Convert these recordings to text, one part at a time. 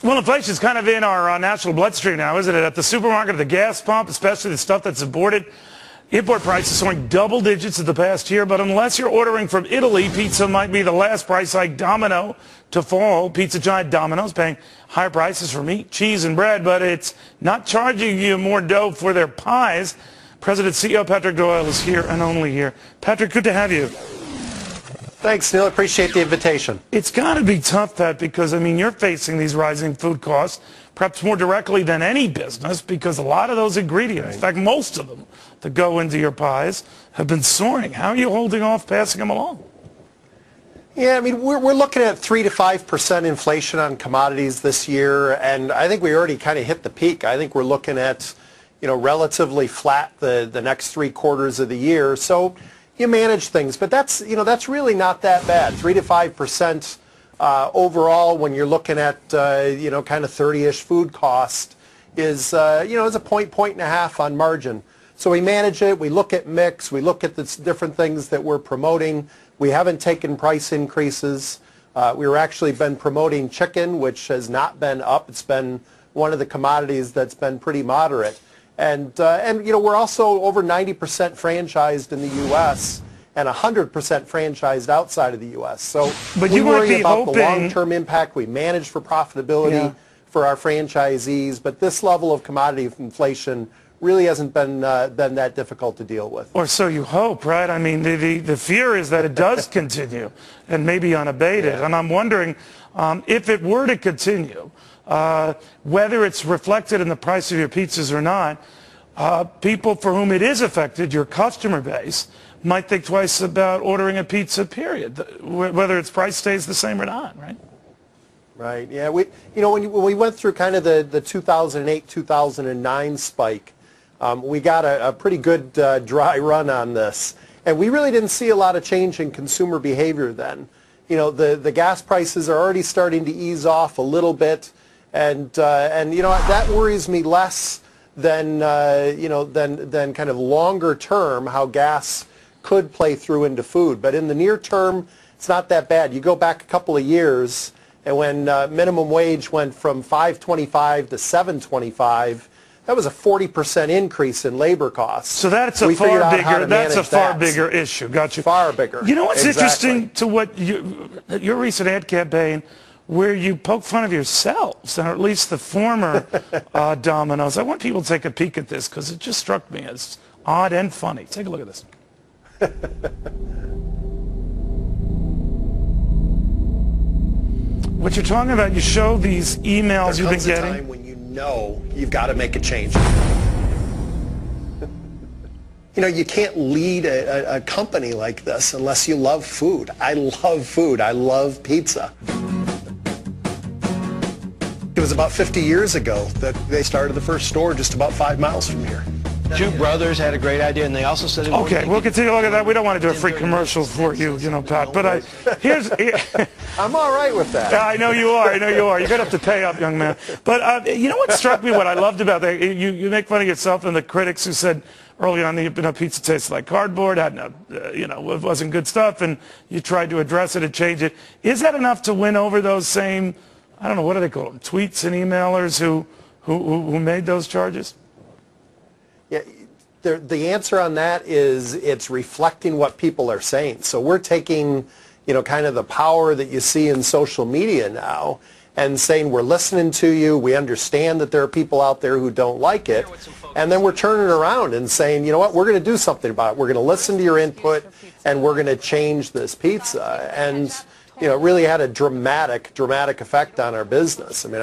Well, inflation's kind of in our national bloodstream now, isn't it? At the supermarket, at the gas pump, especially the stuff that's imported. Import prices soaring double digits in the past year, but unless you're ordering from Italy, pizza might be the last price hike Domino to fall. Pizza giant Domino's paying higher prices for meat, cheese, and bread, but it's not charging you more dough for their pies. President CEO Patrick Doyle is here and only here. Patrick, good to have you. Thanks, Neil. Appreciate the invitation. It's got to be tough, Pat, because, I mean, you're facing these rising food costs perhaps more directly than any business because a lot of those ingredients, in fact, most of them that go into your pies have been soaring. How are you holding off passing them along? Yeah, I mean, we're looking at 3 to 5% inflation on commodities this year, and I think we already kind of hit the peak. I think we're looking at, relatively flat the next 3 quarters of the year. So you manage things, but that's really not that bad. 3 to 5% overall when you're looking at kind of 30-ish food cost is is a point and a half on margin. So we manage it. We look at mix. We look at the different things that we're promoting. We haven't taken price increases. We've actually been promoting chicken, which has not been up. It's been one of the commodities that's been pretty moderate. And we're also over 90% franchised in the U.S. and 100% franchised outside of the U.S. So but we you worry might be about hoping... the long-term impact. We manage for profitability for our franchisees, but this level of commodity inflation really hasn't been that difficult to deal with. Or so you hope, right? I mean, the fear is that it does continue and maybe unabated. Yeah. And I'm wondering if it were to continue, whether it's reflected in the price of your pizzas or not, people for whom it is affected, your customer base, might think twice about ordering a pizza, period, whether its price stays the same or not, right? Right. Yeah. When we went through kind of the 2008-2009 spike, we got a pretty good dry run on this, and we really didn't see a lot of change in consumer behavior then. The gas prices are already starting to ease off a little bit, and that worries me less than than kind of longer term how gas could play through into food. But in the near term, it's not that bad. You go back a couple of years, and when minimum wage went from $5.25 to $7.25, that was a 40% increase in labor costs. So that's a far bigger issue. Got you. Far bigger. You know what's interesting to what your recent ad campaign, where you poke fun of yourselves, or at least the former Domino's. I want people to take a peek at this because it just struck me as odd and funny. Take a look at this. What you're talking about, you show these emails you've been getting. There comes a time when you know you've got to make a change. You can't lead a company like this unless you love food. I love food. I love pizza. It was about 50 years ago that they started the first store just about 5 miles from here. Two brothers had a great idea, and they also said... Okay, we'll continue to look at that. We don't want to do a free commercial for you, Pat. But here's... I'm all right with that. I know you are. I know you are. You're going to have to pay up, young man. But you know what struck me, what I loved about that? You make fun of yourself and the critics who said early on that pizza tasted like cardboard, had no, it wasn't good stuff, and you tried to address it and change it. Is that enough to win over those same, I don't know, what do they call them, tweets and emailers who made those charges? Yeah, the answer on that is it's reflecting what people are saying. So we're taking, kind of the power that you see in social media now and saying we're listening to you, we understand that there are people out there who don't like it, and then we're turning around and saying, you know what, we're going to do something about it. We're going to listen to your input, and we're going to change this pizza. And it really had a dramatic effect on our business. I mean,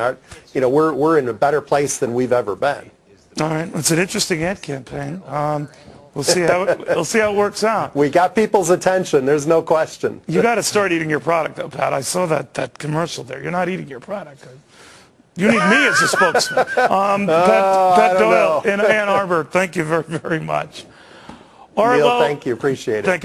we're in a better place than we've ever been. All right, it's an interesting ad campaign. We'll see how it works out. We got people's attention. There's no question. You got to start eating your product, though, Pat. I saw that commercial there. You're not eating your product. You need me as a spokesman. Pat Doyle in Ann Arbor. Thank you very, very much. All right, Neil, thank you. Appreciate it. Thank you.